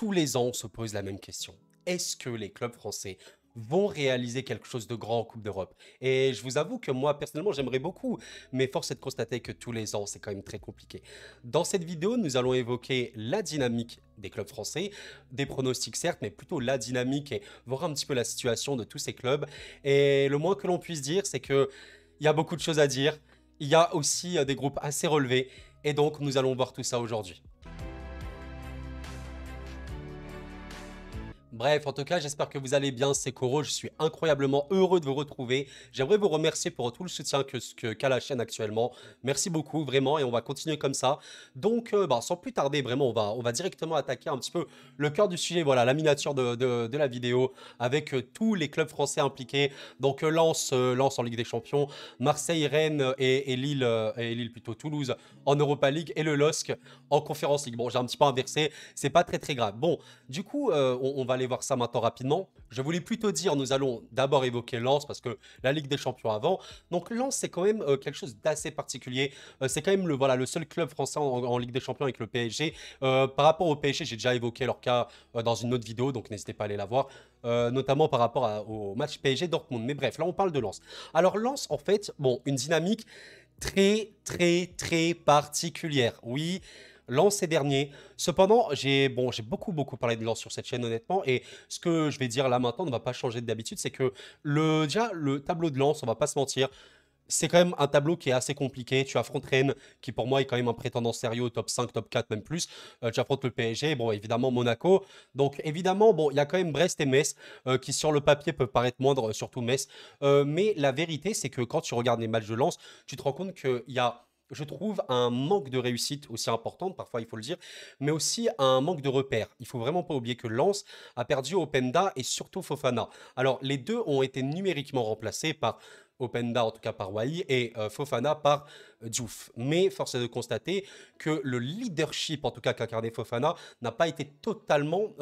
Tous les ans, on se pose la même question. Est-ce que les clubs français vont réaliser quelque chose de grand en Coupe d'Europe? Et je vous avoue que moi, personnellement, j'aimerais beaucoup, mais force est de constater que tous les ans, c'est quand même très compliqué. Dans cette vidéo, nous allons évoquer la dynamique des clubs français, des pronostics certes, mais plutôt la dynamique et voir un petit peu la situation de tous ces clubs. Et le moins que l'on puisse dire, c'est que il y a beaucoup de choses à dire. Il y a aussi des groupes assez relevés, et donc nous allons voir tout ça aujourd'hui. Bref, en tout cas, j'espère que vous allez bien, c'est Koro, je suis incroyablement heureux de vous retrouver. J'aimerais vous remercier pour tout le soutien qu'a la chaîne actuellement. Merci beaucoup, vraiment, et on va continuer comme ça. Donc, sans plus tarder, vraiment, on va directement attaquer un petit peu le cœur du sujet, voilà, la miniature de la vidéo, avec tous les clubs français impliqués. Donc, Lens en Ligue des Champions, Marseille, Rennes et Lille plutôt Toulouse en Europa League, et le LOSC en Conference League. Bon, j'ai un petit peu inversé, c'est pas très très grave. Bon, du coup, on va aller voir ça maintenant rapidement. Je voulais plutôt dire, nous allons d'abord évoquer Lens parce que la Ligue des Champions avant. Donc Lens, c'est quand même quelque chose d'assez particulier. C'est quand même voilà, le seul club français en Ligue des Champions avec le PSG. Par rapport au PSG, j'ai déjà évoqué leur cas dans une autre vidéo, donc n'hésitez pas à aller la voir. Notamment par rapport au match PSG Dortmund. Mais bref, là on parle de Lens. Alors Lens, en fait, bon, une dynamique très particulière. Oui, Lens ces derniers. Cependant, j'ai beaucoup parlé de Lens sur cette chaîne honnêtement, et ce que je vais dire là maintenant ne va pas changer d'habitude, c'est que déjà le tableau de Lens, on va pas se mentir, c'est quand même un tableau qui est assez compliqué. Tu affrontes Rennes, qui pour moi est quand même un prétendant sérieux, top 5, top 4, même plus. Tu affrontes le PSG, bon, évidemment Monaco. Donc, évidemment, bon, il y a quand même Brest et Metz, qui sur le papier peuvent paraître moindres, surtout Metz. Mais la vérité, c'est que quand tu regardes les matchs de Lens, tu te rends compte qu'il y a, je trouve, un manque de réussite aussi importante, parfois il faut le dire, mais aussi un manque de repères. Il faut vraiment pas oublier que Lens a perdu Openda et surtout Fofana. Alors, les deux ont été numériquement remplacés par Openda, en tout cas par Wai, et Fofana par Diouf. Mais force est de constater que le leadership, en tout cas qu'incarnait Fofana, n'a pas été totalement,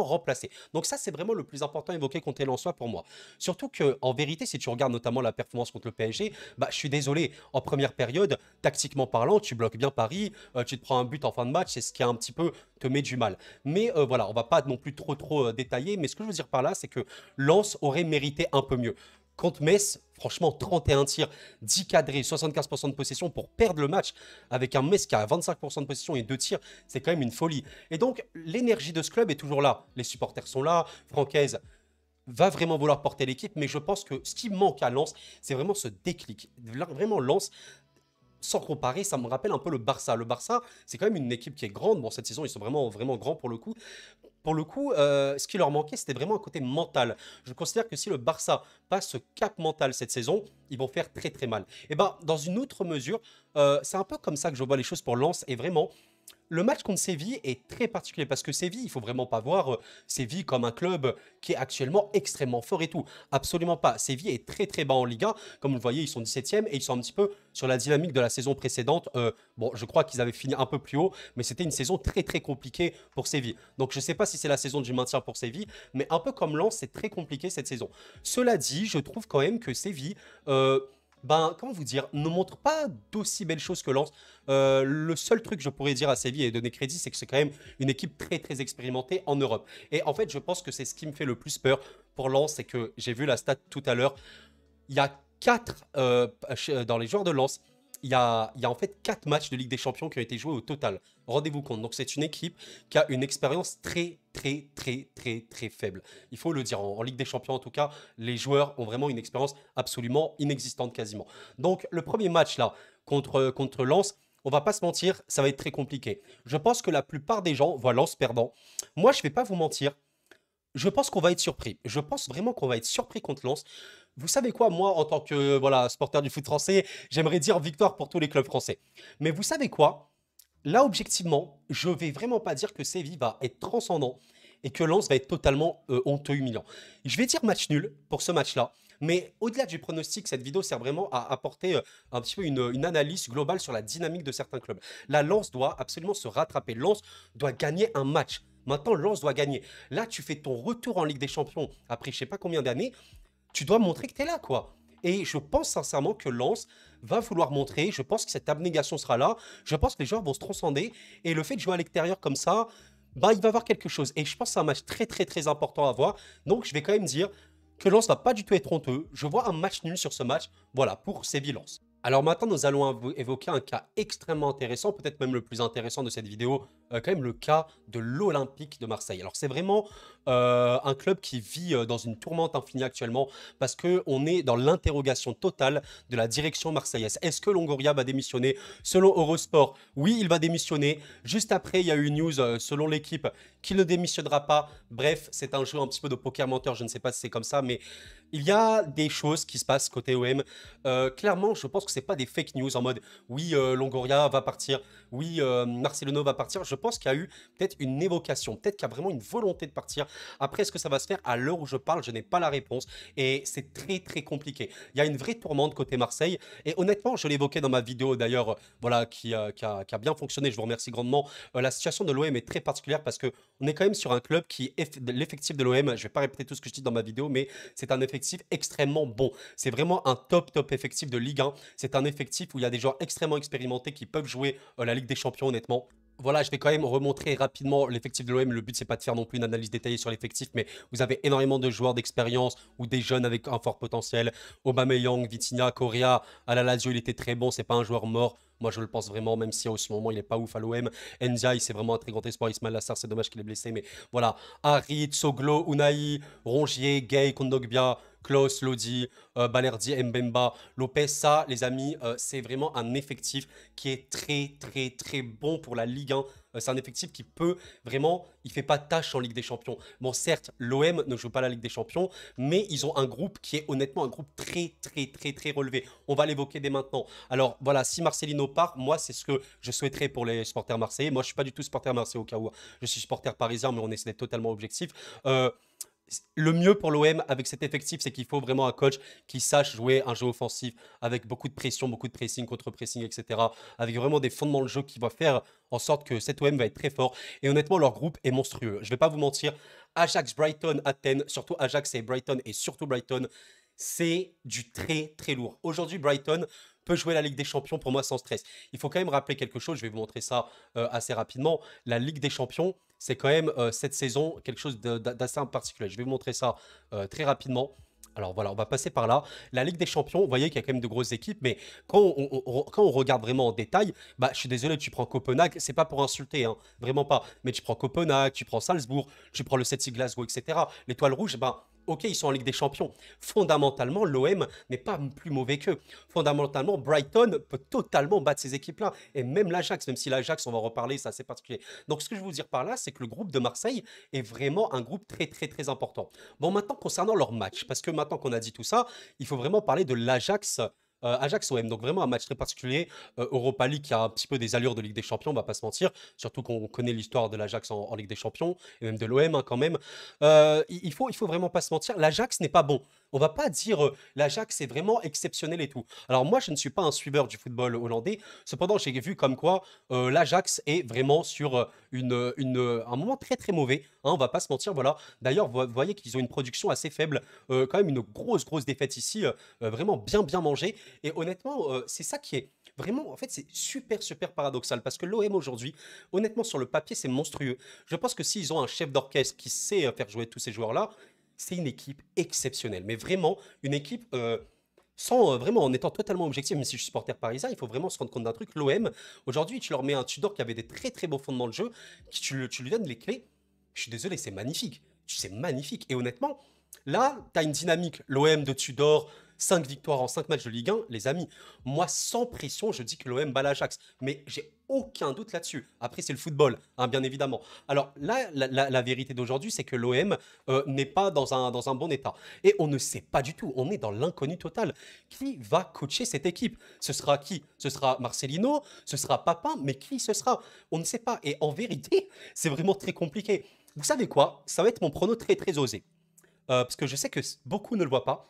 remplacé. Donc ça, c'est vraiment le plus important évoqué contre en soi pour moi. Surtout que, en vérité, si tu regardes notamment la performance contre le PSG, bah, je suis désolé, en première période, tactiquement parlant, tu bloques bien Paris, tu te prends un but en fin de match, c'est ce qui a un petit peu te met du mal. Mais voilà, on va pas non plus trop détailler, mais ce que je veux dire par là, c'est que Lens aurait mérité un peu mieux. Contre Metz, franchement, 31 tirs, 10 cadrés, 75% de possession pour perdre le match avec un Metz qui a 25% de possession et 2 tirs, c'est quand même une folie. Et donc, l'énergie de ce club est toujours là. Les supporters sont là, Francaise va vraiment vouloir porter l'équipe, mais je pense que ce qui manque à Lens, c'est vraiment ce déclic. Vraiment, Lens, sans comparer, ça me rappelle un peu le Barça. Le Barça, c'est quand même une équipe qui est grande. Bon, cette saison, ils sont vraiment grands pour le coup. Pour le coup, ce qui leur manquait, c'était vraiment un côté mental. Je considère que si le Barça passe ce cap mental cette saison, ils vont faire très mal. Et ben, dans une autre mesure, c'est un peu comme ça que je vois les choses pour Lens. Et vraiment, le match contre Séville est très particulier parce que Séville, il faut vraiment pas voir Séville comme un club qui est actuellement extrêmement fort et tout. Absolument pas. Séville est très bas en Liga. Comme vous le voyez, ils sont 17e et ils sont un petit peu sur la dynamique de la saison précédente. Bon, je crois qu'ils avaient fini un peu plus haut, mais c'était une saison très compliquée pour Séville. Donc je ne sais pas si c'est la saison du maintien pour Séville, mais un peu comme Lens, c'est très compliqué cette saison. Cela dit, je trouve quand même que Séville... ben, comment vous dire, ne montre pas d'aussi belles choses que Lens. Le seul truc que je pourrais dire à Séville et donner crédit, c'est que c'est quand même une équipe très expérimentée en Europe. Et en fait, je pense que c'est ce qui me fait le plus peur pour Lens, c'est que j'ai vu la stat tout à l'heure. Il y a 4, dans les joueurs de Lens, il y a en fait 4 matchs de Ligue des Champions qui ont été joués au total. Rendez-vous compte. Donc c'est une équipe qui a une expérience très faible. Il faut le dire. En Ligue des Champions, en tout cas, les joueurs ont vraiment une expérience absolument inexistante quasiment. Donc le premier match là, contre Lens, on va pas se mentir, ça va être très compliqué. Je pense que la plupart des gens voient Lens perdant. Moi, je vais pas vous mentir. Je pense qu'on va être surpris. Je pense vraiment qu'on va être surpris contre Lens. Vous savez quoi, moi, en tant que voilà, supporter du foot français, j'aimerais dire victoire pour tous les clubs français. Mais vous savez quoi? Là, objectivement, je vais vraiment pas dire que Séville va être transcendant et que Lens va être totalement honteux, humiliant. Je vais dire match nul pour ce match-là. Mais au-delà du pronostic, cette vidéo sert vraiment à apporter un petit peu une analyse globale sur la dynamique de certains clubs. La Lens doit absolument se rattraper. Lens doit gagner un match. Maintenant, Lens doit gagner. Là, tu fais ton retour en Ligue des Champions après je sais pas combien d'années. Tu dois montrer que tu es là, quoi. Et je pense sincèrement que Lens va vouloir montrer. Je pense que cette abnégation sera là. Je pense que les joueurs vont se transcender. Et le fait de jouer à l'extérieur comme ça, bah, il va y avoir quelque chose. Et je pense que c'est un match très, très, très important à voir. Donc, je vais quand même dire que Lens va pas du tout être honteux. Je vois un match nul sur ce match. Voilà, pour Séville Lens. Alors maintenant, nous allons évoquer un cas extrêmement intéressant, peut-être même le plus intéressant de cette vidéo, quand même le cas de l'Olympique de Marseille. Alors c'est vraiment un club qui vit dans une tourmente infinie actuellement parce qu'on est dans l'interrogation totale de la direction marseillaise. Est-ce que Longoria va démissionner? Selon Eurosport, oui, il va démissionner. Juste après, il y a eu une news selon l'équipe qu'il ne démissionnera pas. Bref, c'est un jeu un petit peu de poker menteur, je ne sais pas si c'est comme ça, mais il y a des choses qui se passent côté OM. Clairement, je pense que c'est pas des fake news en mode oui, Longoria va partir, oui, Marcelino va partir. Je pense qu'il y a eu peut-être une évocation, peut-être qu'il y a vraiment une volonté de partir. Après, est-ce que ça va se faire à l'heure où je parle? Je n'ai pas la réponse et c'est très très compliqué. Il y a une vraie tourmente côté Marseille et honnêtement, je l'évoquais dans ma vidéo d'ailleurs, voilà, qui a bien fonctionné. Je vous remercie grandement. La situation de l'OM est très particulière parce que on est quand même sur un club qui est l'effectif de l'OM. Je vais pas répéter tout ce que je dis dans ma vidéo, mais c'est un effectif extrêmement bon. C'est vraiment un top effectif de Ligue 1. C'est un effectif où il y a des joueurs extrêmement expérimentés qui peuvent jouer la Ligue des Champions, honnêtement. Voilà, je vais quand même remontrer rapidement l'effectif de l'OM. Le but, c'est pas de faire non plus une analyse détaillée sur l'effectif, mais vous avez énormément de joueurs d'expérience ou des jeunes avec un fort potentiel. Aubameyang, Vitinha, Correa, à la Lazio, il était très bon. C'est pas un joueur mort. Moi, je le pense vraiment, même si en ce moment, il est pas ouf à l'OM. Ndiaye, c'est vraiment un très grand espoir. Ismaël Lassar, c'est dommage qu'il est blessé, mais voilà. Harit, Soglo, Unai, Rongier, Gay, Kondogbia, Klaus, Lodi, Balerdi, Mbemba, Lopez, ça, les amis, c'est vraiment un effectif qui est très, très, très bon pour la Ligue 1. C'est un effectif qui peut vraiment, il fait pas tâche en Ligue des Champions. Bon, certes, l'OM ne joue pas la Ligue des Champions, mais ils ont un groupe qui est honnêtement un groupe très, très, très, très relevé. On va l'évoquer dès maintenant. Alors voilà, si Marcelino part, moi, c'est ce que je souhaiterais pour les supporters marseillais. Moi, je suis pas du tout supporter marseillais au cas où. Je suis supporter parisien, mais on essaie d'être totalement objectif. Euh, le mieux pour l'OM avec cet effectif, c'est qu'il faut vraiment un coach qui sache jouer un jeu offensif avec beaucoup de pression, beaucoup de pressing, contre-pressing, etc. Avec vraiment des fondements de jeu qui vont faire en sorte que cet OM va être très fort. Et honnêtement, leur groupe est monstrueux. Je ne vais pas vous mentir. Ajax, Brighton, Athènes, surtout Ajax et Brighton, et surtout Brighton, c'est du très très lourd. Aujourd'hui, Brighton peut jouer la Ligue des Champions pour moi sans stress. Il faut quand même rappeler quelque chose, je vais vous montrer ça assez rapidement. La Ligue des Champions, c'est quand même cette saison quelque chose d'assez particulier. Je vais vous montrer ça très rapidement. Alors voilà, on va passer par là. La Ligue des Champions, vous voyez qu'il y a quand même de grosses équipes, mais quand on regarde vraiment en détail, bah, je suis désolé, tu prends Copenhague, c'est pas pour insulter, hein, vraiment pas. Mais tu prends Copenhague, tu prends Salzbourg, tu prends le Celtic Glasgow, etc. L'Étoile Rouge, bah, ok, ils sont en Ligue des Champions. Fondamentalement, l'OM n'est pas plus mauvais qu'eux. Fondamentalement, Brighton peut totalement battre ces équipes-là. Et même l'Ajax, même si l'Ajax, on va en reparler, c'est assez particulier. Donc, ce que je veux vous dire par là, c'est que le groupe de Marseille est vraiment un groupe très, très, très important. Bon, maintenant, concernant leur match, parce que maintenant qu'on a dit tout ça, il faut vraiment parler de l'Ajax. Ajax-OM, donc vraiment un match très particulier. Europa League qui a un petit peu des allures de Ligue des Champions, on va pas se mentir. Surtout qu'on connaît l'histoire de l'Ajax en Ligue des Champions, et même de l'OM hein, quand même. Il faut vraiment pas se mentir, l'Ajax n'est pas bon. On va pas dire l'Ajax est vraiment exceptionnel et tout. Alors moi, je ne suis pas un suiveur du football hollandais. Cependant, j'ai vu comme quoi l'Ajax est vraiment sur un moment très très mauvais. Hein, on va pas se mentir, voilà. D'ailleurs, vous voyez qu'ils ont une production assez faible. Quand même une grosse défaite ici. Vraiment bien mangée. Et honnêtement, c'est ça qui est vraiment, en fait, c'est super paradoxal. Parce que l'OM aujourd'hui, honnêtement, sur le papier, c'est monstrueux. Je pense que s'ils ont un chef d'orchestre qui sait faire jouer tous ces joueurs-là, c'est une équipe exceptionnelle. Mais vraiment, une équipe sans vraiment en étant totalement objectif, même si je suis supporter parisien, il faut vraiment se rendre compte d'un truc. L'OM, aujourd'hui, tu leur mets un Tudor qui avait des très beaux fondements de jeu, tu lui donnes les clés. Je suis désolé, c'est magnifique. C'est magnifique. Et honnêtement, là, tu as une dynamique. L'OM de Tudor, 5 victoires en 5 matchs de Ligue 1, les amis. Moi, sans pression, je dis que l'OM bat l'Ajax. Mais j'ai aucun doute là-dessus. Après, c'est le football, hein, bien évidemment. Alors là, la vérité d'aujourd'hui, c'est que l'OM n'est pas dans un bon état. Et on ne sait pas du tout. On est dans l'inconnu total. Qui va coacher cette équipe? Ce sera qui? Ce sera Marcelino? Ce sera Papin? Mais qui ce sera? On ne sait pas. Et en vérité, c'est vraiment très compliqué. Vous savez quoi? Ça va être mon prono très osé. Parce que je sais que beaucoup ne le voient pas.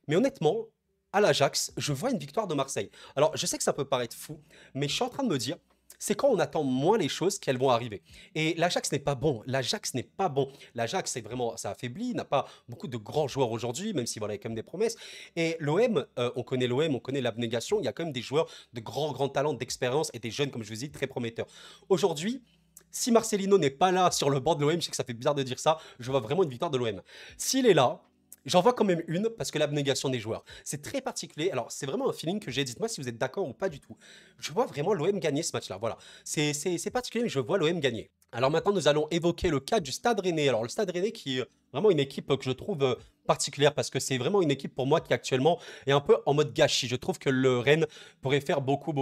Mais honnêtement, à l'Ajax, je vois une victoire de Marseille. Alors, je sais que ça peut paraître fou, mais je suis en train de me dire, c'est quand on attend moins les choses qu'elles vont arriver. Et l'Ajax n'est pas bon. L'Ajax n'est pas bon. L'Ajax, c'est vraiment, ça affaiblit, n'a pas beaucoup de grands joueurs aujourd'hui, même si voilà, il y a quand même des promesses. Et l'OM, on connaît l'abnégation. Il y a quand même des joueurs de grands talents, d'expérience et des jeunes, comme je vous dis, très prometteurs. Aujourd'hui, Si Marcelino n'est pas là sur le banc de l'OM, je sais que ça fait bizarre de dire ça, je vois vraiment une victoire de l'OM. S'il est là, j'en vois quand même une parce que l'abnégation des joueurs. C'est très particulier. Alors, c'est vraiment un feeling que j'ai. Dites-moi si vous êtes d'accord ou pas du tout. Je vois vraiment l'OM gagner ce match-là. Voilà. C'est particulier, mais je vois l'OM gagner. Alors maintenant, nous allons évoquer le cas du Stade Rennais. Alors, le Stade Rennais qui est vraiment une équipe que je trouve particulière parce que c'est vraiment une équipe pour moi qui actuellement est un peu en mode gâchis. Je trouve que le Rennes pourrait faire beaucoup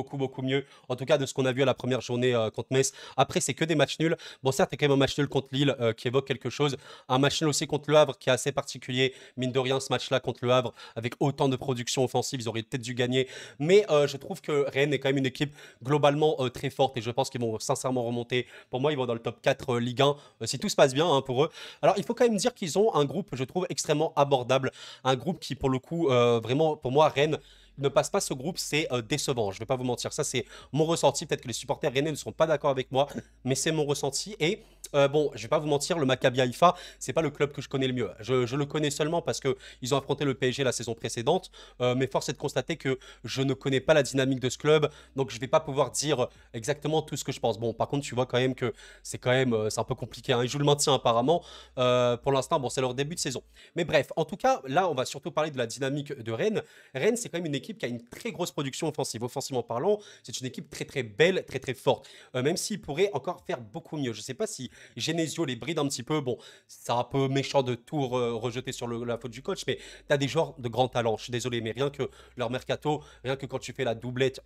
mieux. En tout cas, de ce qu'on a vu à la première journée contre Metz. Après, c'est que des matchs nuls. Bon, certes, il y a quand même un match nul contre Lille qui évoque quelque chose. Un match nul aussi contre Le Havre qui est assez particulier. Mine de rien, ce match-là contre Le Havre, avec autant de production offensive, ils auraient peut-être dû gagner. Mais je trouve que Rennes est quand même une équipe globalement très forte et je pense qu'ils vont sincèrement remonter. Pour moi, ils vont dans le top 4 Ligue 1 si tout se passe bien hein, pour eux. Alors, il faut quand même dire qu'ils ont un groupe, je trouve, extrêmement abordable. Un groupe qui, pour le coup, vraiment, pour moi, Rennes ne passe pas ce groupe, c'est décevant. Je ne vais pas vous mentir. Ça, c'est mon ressenti. Peut-être que les supporters rennais ne seront pas d'accord avec moi, mais c'est mon ressenti. Et bon, je ne vais pas vous mentir, le Maccabi Haïfa, c'est pas le club que je connais le mieux. Je le connais seulement parce qu'ils ont affronté le PSG la saison précédente, mais force est de constater que je ne connais pas la dynamique de ce club, donc je ne vais pas pouvoir dire exactement tout ce que je pense. Bon, par contre, tu vois quand même que c'est quand même c'est un peu compliqué. Hein. Ils jouent le maintien apparemment. Pour l'instant, bon, c'est leur début de saison. Mais bref, en tout cas, là, on va surtout parler de la dynamique de Rennes. Rennes, c'est quand même une équipe qui a une très grosse production offensive. Offensivement parlant, c'est une équipe très belle, très forte. Même s'ils pourraient encore faire beaucoup mieux. Je ne sais pas si Genesio les bride un petit peu. Bon, c'est un peu méchant de tout rejeter sur la faute du coach, mais tu as des joueurs de grand talent. Je suis désolé, mais rien que leur mercato, rien que quand tu fais la doublette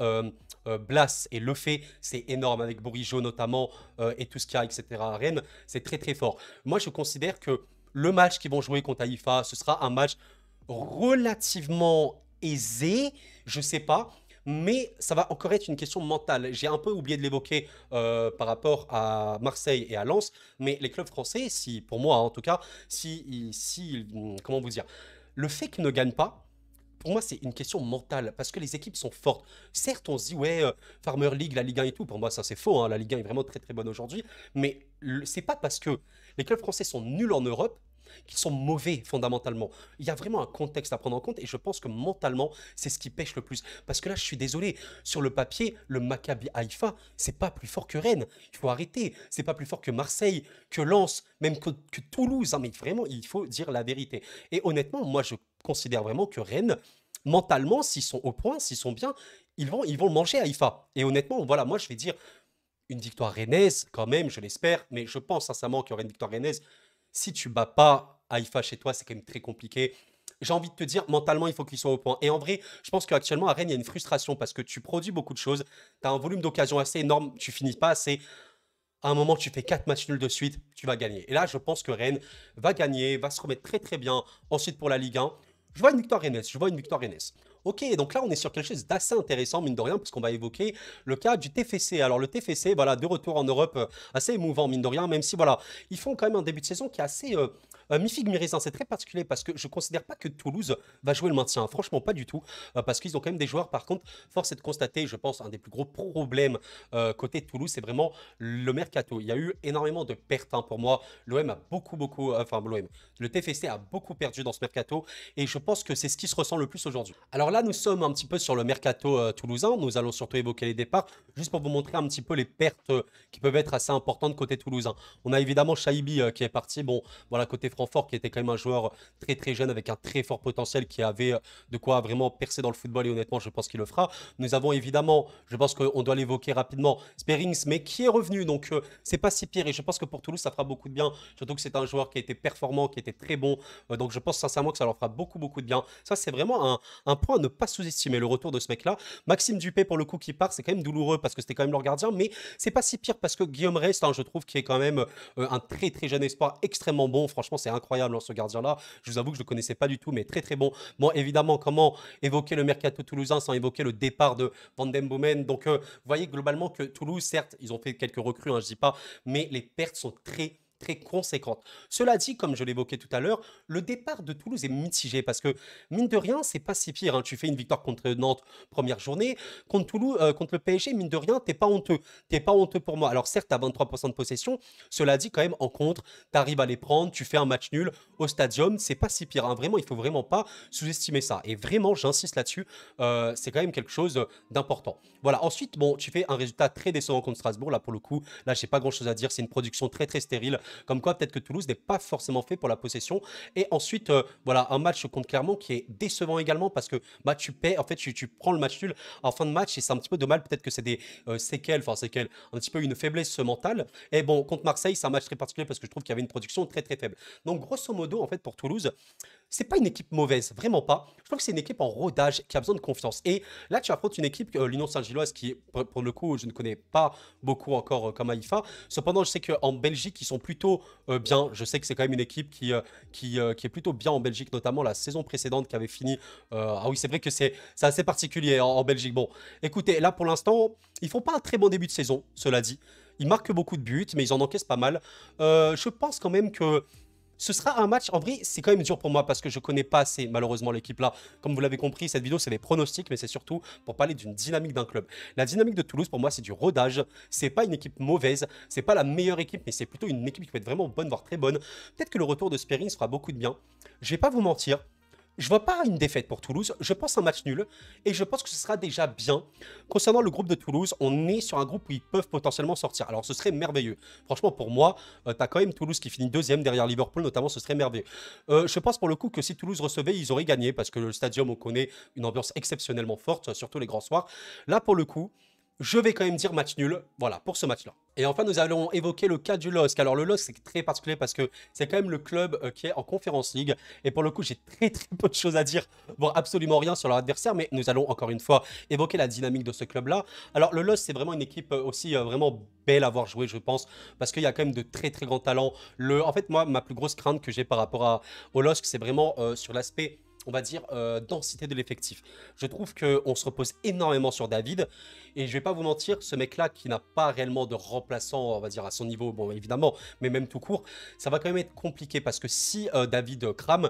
Blas et Lefebvre, c'est énorme avec Bourigeaud notamment et tout ce qu'il y a, etc. à Rennes, c'est très fort. Moi, je considère que le match qu'ils vont jouer contre Haïfa, ce sera un match relativement aisé, je sais pas, mais ça va encore être une question mentale. J'ai un peu oublié de l'évoquer par rapport à Marseille et à Lens, mais les clubs français, si pour moi en tout cas, comment vous dire, le fait qu'ils ne gagnent pas, pour moi, c'est une question mentale parce que les équipes sont fortes. Certes, on se dit, ouais, Farmer League, la Ligue 1 et tout. Pour moi, ça c'est faux. Hein, la Ligue 1 est vraiment très bonne aujourd'hui. Mais c'est pas parce que les clubs français sont nuls en Europe qu'ils sont mauvais fondamentalement. Il y a vraiment un contexte à prendre en compte et je pense que mentalement, c'est ce qui pêche le plus. Parce que là, je suis désolé, sur le papier, le Maccabi Haïfa, c'est pas plus fort que Rennes. Il faut arrêter. C'est pas plus fort que Marseille, que Lens, même que Toulouse. Hein, mais vraiment, il faut dire la vérité. Et honnêtement, moi, je considère vraiment que Rennes, mentalement, s'ils sont au point, s'ils sont bien, ils vont le manger Haïfa. Et honnêtement, voilà, moi, je vais dire une victoire rennaise, quand même, je l'espère, mais je pense sincèrement qu'il y aura une victoire rennaise. Si tu bats pas Haïfa chez toi, c'est quand même très compliqué. J'ai envie de te dire, mentalement, il faut qu'ils soient au point. Et en vrai, je pense qu'actuellement, à Rennes, il y a une frustration parce que tu produis beaucoup de choses. Tu as un volume d'occasion assez énorme, tu finis pas assez. À un moment, tu fais 4 matchs nuls de suite, tu vas gagner. Et là, je pense que Rennes va gagner, va se remettre très bien. Ensuite, pour la Ligue 1, je vois une victoire rennaise. Je vois une victoire rennaise. Ok, donc là, on est sur quelque chose d'assez intéressant, mine de rien, parce qu'on va évoquer le cas du TFC. Alors, le TFC, voilà, de retour en Europe, assez émouvant, mine de rien, même si, voilà, ils font quand même un début de saison qui est assez mi-figue, mi-raisin. C'est très particulier parce que je ne considère pas que Toulouse va jouer le maintien. Franchement, pas du tout. Parce qu'ils ont quand même des joueurs. Par contre, force est de constater, je pense, un des plus gros problèmes côté Toulouse, c'est vraiment le mercato. Il y a eu énormément de pertes hein, pour moi. L'OM a enfin, l'OM, le TFC a beaucoup perdu dans ce mercato. Et je pense que c'est ce qui se ressent le plus aujourd'hui. Alors là, nous sommes un petit peu sur le mercato toulousain. Nous allons surtout évoquer les départs, juste pour vous montrer un petit peu les pertes qui peuvent être assez importantes côté toulousain. On a évidemment Chaibi qui est parti. Bon, voilà, côté Francfort, qui était quand même un joueur très jeune avec un très fort potentiel qui avait de quoi vraiment percer dans le football. Et honnêtement, je pense qu'il le fera. Nous avons évidemment, je pense qu'on doit l'évoquer rapidement, Sperings, mais qui est revenu. Donc, c'est pas si pire. Et je pense que pour Toulouse, ça fera beaucoup de bien. Surtout que c'est un joueur qui a été performant, qui était très bon. Donc, je pense sincèrement que ça leur fera beaucoup de bien. Ça, c'est vraiment un point à ne pas sous-estimer, le retour de ce mec-là. Maxime Dupé, pour le coup, qui part, c'est quand même douloureux parce que c'était quand même leur gardien, mais c'est pas si pire parce que Guillaume Rest, hein, je trouve, qui est quand même un très jeune espoir, extrêmement bon. Franchement, c'est incroyable, hein, ce gardien-là. Je vous avoue que je le connaissais pas du tout, mais très bon. Bon, évidemment, comment évoquer le mercato toulousain sans évoquer le départ de Van den Boomen. Donc, vous voyez globalement que Toulouse, certes, ils ont fait quelques recrues, hein, je dis pas, mais les pertes sont très conséquente. Cela dit, comme je l'évoquais tout à l'heure, le départ de Toulouse est mitigé parce que, mine de rien, c'est pas si pire, hein. Tu fais une victoire contre Nantes, première journée. Contre Toulouse, contre le PSG, mine de rien, t'es pas honteux. T'es pas honteux pour moi. Alors certes, t'as 23% de possession. Cela dit, quand même, en contre, t'arrives à les prendre, tu fais un match nul au stadium, c'est pas si pire, hein. Vraiment, il faut vraiment pas sous-estimer ça. Et vraiment, j'insiste là-dessus, c'est quand même quelque chose d'important. Voilà, ensuite, bon, tu fais un résultat très décevant contre Strasbourg. Là, pour le coup, là, j'ai pas grand-chose à dire. C'est une production très, très stérile. Comme quoi, peut-être que Toulouse n'est pas forcément fait pour la possession. Et ensuite, voilà, un match contre Clermont qui est décevant également parce que bah, tu paies, en fait, tu prends le match nul en fin de match et c'est un petit peu de mal. Peut-être que c'est des séquelles, enfin, séquelles, un petit peu une faiblesse mentale. Et bon, contre Marseille, c'est un match très particulier parce que je trouve qu'il y avait une production très, très faible. Donc, grosso modo, en fait, pour Toulouse, c'est pas une équipe mauvaise, vraiment pas. Je trouve que c'est une équipe en rodage qui a besoin de confiance. Et là, tu affrontes une équipe, l'Union Saint-Gilloise, qui, pour le coup, je ne connais pas beaucoup encore comme Haïfa. Cependant, je sais qu'en Belgique, ils sont plutôt bien. Je sais que c'est quand même une équipe qui est plutôt bien en Belgique, notamment la saison précédente qui avait fini. Ah oui, c'est vrai que c'est assez particulier en Belgique. Bon, écoutez, là, pour l'instant, ils font pas un très bon début de saison, cela dit. Ils marquent beaucoup de buts, mais ils en encaissent pas mal. Je pense quand même que ce sera un match, en vrai, c'est quand même dur pour moi parce que je connais pas assez, malheureusement, l'équipe là. Comme vous l'avez compris, cette vidéo, c'est des pronostics, mais c'est surtout pour parler d'une dynamique d'un club. La dynamique de Toulouse, pour moi, c'est du rodage. C'est pas une équipe mauvaise, c'est pas la meilleure équipe, mais c'est plutôt une équipe qui peut être vraiment bonne, voire très bonne. Peut-être que le retour de Sperring fera beaucoup de bien. Je vais pas vous mentir. Je vois pas une défaite pour Toulouse, je pense un match nul et je pense que ce sera déjà bien. Concernant le groupe de Toulouse, on est sur un groupe où ils peuvent potentiellement sortir. Alors ce serait merveilleux. Franchement pour moi, t'as quand même Toulouse qui finit deuxième derrière Liverpool notamment, ce serait merveilleux. Je pense pour le coup que si Toulouse recevait, ils auraient gagné parce que le stadium on connaît une ambiance exceptionnellement forte, surtout les grands soirs. Là pour le coup, je vais quand même dire match nul, voilà, pour ce match-là. Et enfin, nous allons évoquer le cas du LOSC. Alors, le LOSC, c'est très particulier parce que c'est quand même le club qui est en Conference League. Et pour le coup, j'ai très très peu de choses à dire, voire absolument rien sur leur adversaire. Mais nous allons encore une fois évoquer la dynamique de ce club-là. Alors, le LOSC, c'est vraiment une équipe aussi vraiment belle à voir jouer, je pense, parce qu'il y a quand même de très très grands talents. En fait, moi, ma plus grosse crainte que j'ai par rapport au LOSC, c'est vraiment sur l'aspect, on va dire, densité de l'effectif. Je trouve qu'on se repose énormément sur David. Et je vais pas vous mentir, ce mec-là qui n'a pas réellement de remplaçant, on va dire, à son niveau, bon, évidemment, mais même tout court, ça va quand même être compliqué parce que si David crame,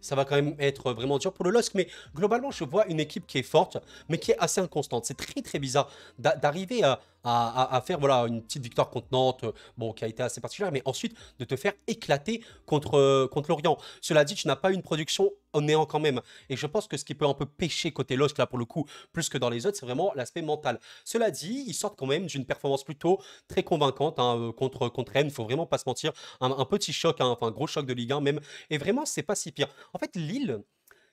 ça va quand même être vraiment dur pour le LOSC. Mais globalement, je vois une équipe qui est forte, mais qui est assez inconstante. C'est très très bizarre d'arriver à faire voilà, une petite victoire contre Nantes, bon, qui a été assez particulière, mais ensuite de te faire éclater contre Lorient. Cela dit, tu n'as pas une production au néant quand même. Et je pense que ce qui peut un peu pêcher côté LOSC, là pour le coup, plus que dans les autres, c'est vraiment l'aspect mental. Cela dit, ils sortent quand même d'une performance plutôt très convaincante hein, contre Rennes. Il faut vraiment pas se mentir. Un petit choc, hein, enfin un gros choc de Ligue 1 même. Et vraiment, c'est pas si pire. En fait, Lille,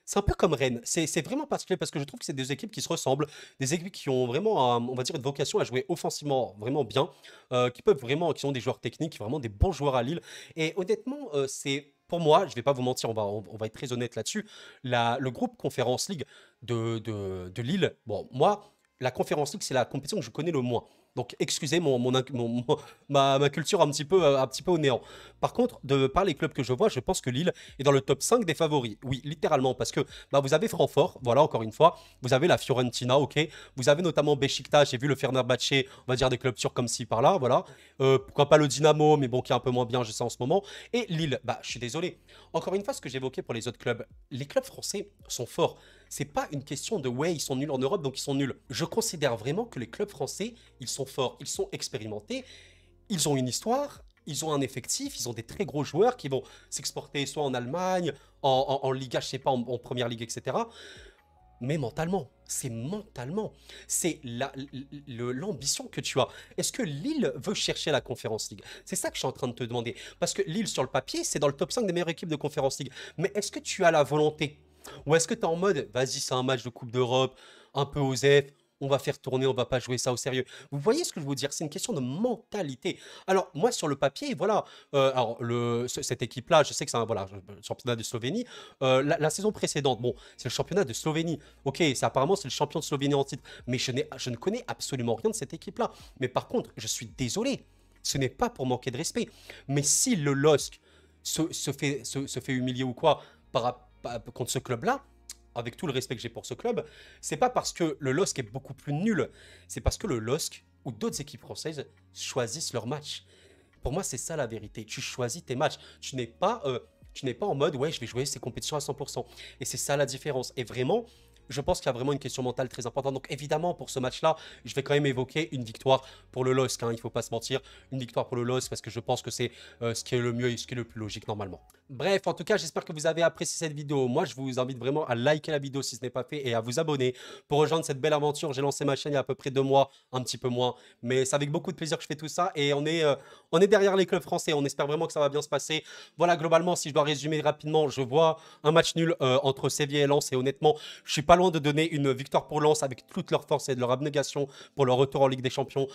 c'est un peu comme Rennes. C'est vraiment particulier parce que je trouve que c'est des équipes qui se ressemblent, des équipes qui ont vraiment, on va dire, une vocation à jouer offensivement vraiment bien, qui peuvent vraiment, qui sont des joueurs techniques, vraiment des bons joueurs à Lille. Et honnêtement, c'est pour moi, je vais pas vous mentir, on va être très honnête là-dessus. Le groupe Conference League de Lille, bon, moi, la Conference League, c'est la compétition que je connais le moins. Donc, excusez ma culture un petit peu au néant. Par contre, de par les clubs que je vois, je pense que Lille est dans le top 5 des favoris. Oui, littéralement, parce que bah, vous avez Francfort, voilà, encore une fois. Vous avez la Fiorentina, ok. Vous avez notamment Beşiktaş, j'ai vu le Fenerbahçe, on va dire des clubs sûrs comme ci, par-là, voilà. Pourquoi pas le Dynamo, mais bon, qui est un peu moins bien, je sais, en ce moment. Et Lille, bah, je suis désolé. Encore une fois, ce que j'évoquais pour les autres clubs, les clubs français sont forts. C'est pas une question de ouais, ils sont nuls en Europe, donc ils sont nuls. Je considère vraiment que les clubs français, ils sont forts, ils sont expérimentés, ils ont une histoire, ils ont un effectif, ils ont des très gros joueurs qui vont s'exporter soit en Allemagne, en Liga, je sais pas, en Première Ligue, etc. Mais mentalement, c'est mentalement. C'est l'ambition que tu as. Est-ce que Lille veut chercher la Conference League? C'est ça que je suis en train de te demander. Parce que Lille, sur le papier, c'est dans le top 5 des meilleures équipes de Conference League. Mais est-ce que tu as la volonté? Ou est-ce que tu es en mode, vas-y, c'est un match de Coupe d'Europe, un peu osef, on va faire tourner, on va pas jouer ça au sérieux. Vous voyez ce que je veux dire? C'est une question de mentalité. Alors, moi, sur le papier, voilà, alors, cette équipe-là, je sais que c'est un voilà, le championnat de Slovénie. La saison précédente, bon, c'est le championnat de Slovénie. Ok, apparemment, c'est le champion de Slovénie en titre. Mais je ne connais absolument rien de cette équipe-là. Mais par contre, je suis désolé. Ce n'est pas pour manquer de respect. Mais si le LOSC se fait humilier ou quoi contre ce club-là, avec tout le respect que j'ai pour ce club, c'est pas parce que le LOSC est beaucoup plus nul, c'est parce que le LOSC ou d'autres équipes françaises choisissent leur match. Pour moi, c'est ça la vérité. Tu choisis tes matchs. Tu n'es pas en mode, ouais, je vais jouer ces compétitions à 100%. Et c'est ça la différence. Et vraiment, je pense qu'il y a vraiment une question mentale très importante. Donc évidemment, pour ce match-là, je vais quand même évoquer une victoire pour le LOSC, hein, il ne faut pas se mentir. Une victoire pour le LOSC parce que je pense que c'est ce qui est le mieux et ce qui est le plus logique normalement. Bref, en tout cas, j'espère que vous avez apprécié cette vidéo. Moi, je vous invite vraiment à liker la vidéo si ce n'est pas fait et à vous abonner pour rejoindre cette belle aventure. J'ai lancé ma chaîne il y a à peu près 2 mois, un petit peu moins. Mais c'est avec beaucoup de plaisir que je fais tout ça. Et on est derrière les clubs français. On espère vraiment que ça va bien se passer. Voilà, globalement, si je dois résumer rapidement, je vois un match nul entre Séville et Lens. Et honnêtement, je suis pas loin de donner une victoire pour Lens avec toute leur force et de leur abnégation pour leur retour en Ligue des Champions.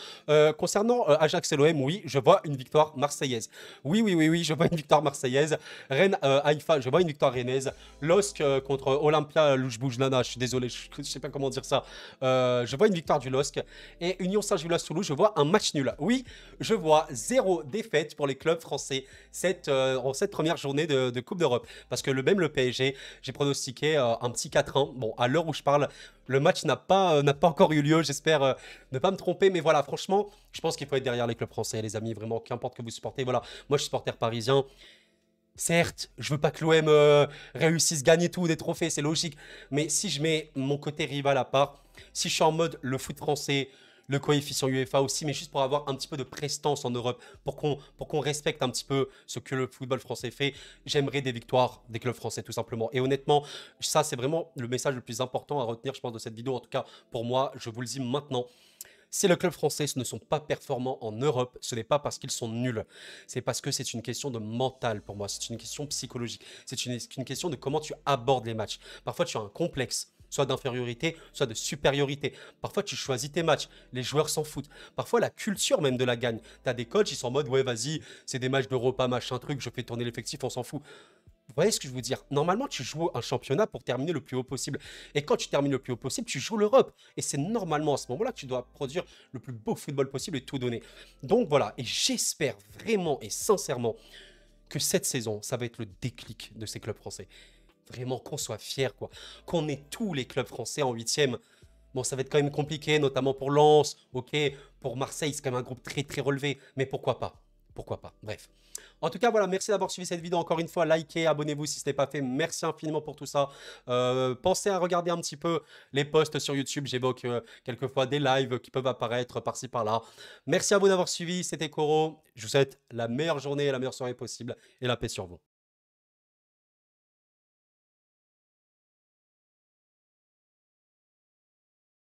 Concernant Ajax et l'OM, oui, je vois une victoire marseillaise. Oui, oui, oui, oui, je vois une victoire marseillaise. Rennes, Haïfa, je vois une victoire rennaise. LOSC contre Olympia Loujboujnana, je suis désolé, je ne sais pas comment dire ça. Je vois une victoire du LOSC. Et Union Saint-Gilloise-Toulouse, je vois un match nul. Oui, je vois 0 défaite pour les clubs français en cette première journée de Coupe d'Europe. Parce que même le PSG, j'ai pronostiqué un petit 4-1. Bon, à l'heure où je parle, le match n'a pas encore eu lieu. J'espère ne pas me tromper. Mais voilà, franchement, je pense qu'il faut être derrière les clubs français, les amis. Vraiment, qu'importe que vous supportez. Voilà, moi, je suis supporter parisien. Certes, je veux pas que l'OM réussisse gagner tout des trophées, c'est logique. Mais si je mets mon côté rival à part, si je suis en mode le foot français, le coefficient UEFA aussi, mais juste pour avoir un petit peu de prestance en Europe, pour qu'on respecte un petit peu ce que le football français fait, j'aimerais des victoires des clubs français tout simplement. Et honnêtement, ça c'est vraiment le message le plus important à retenir, je pense, de cette vidéo. En tout cas, pour moi, je vous le dis maintenant. Si les clubs français ne sont pas performants en Europe, ce n'est pas parce qu'ils sont nuls. C'est parce que c'est une question de mental pour moi. C'est une question psychologique. C'est une question de comment tu abordes les matchs. Parfois, tu as un complexe, soit d'infériorité, soit de supériorité. Parfois, tu choisis tes matchs. Les joueurs s'en foutent. Parfois, la culture même de la gagne. Tu as des coachs, ils sont en mode, ouais, vas-y, c'est des matchs d'Europa, machin truc, je fais tourner l'effectif, on s'en fout. Vous voyez ce que je veux dire? Normalement, tu joues un championnat pour terminer le plus haut possible. Et quand tu termines le plus haut possible, tu joues l'Europe. Et c'est normalement à ce moment-là que tu dois produire le plus beau football possible et tout donner. Donc voilà, et j'espère vraiment et sincèrement que cette saison, ça va être le déclic de ces clubs français. Vraiment qu'on soit fiers, quoi. Qu'on ait tous les clubs français en huitième. Bon, ça va être quand même compliqué, notamment pour Lens, ok. Pour Marseille, c'est quand même un groupe très très relevé. Mais pourquoi pas? Pourquoi pas? Bref. En tout cas, voilà, merci d'avoir suivi cette vidéo. Encore une fois, likez, abonnez-vous si ce n'est pas fait. Merci infiniment pour tout ça. Pensez à regarder un petit peu les posts sur YouTube. J'évoque quelquefois des lives qui peuvent apparaître par-ci par-là. Merci à vous d'avoir suivi. C'était Koro. Je vous souhaite la meilleure journée et la meilleure soirée possible. Et la paix sur vous.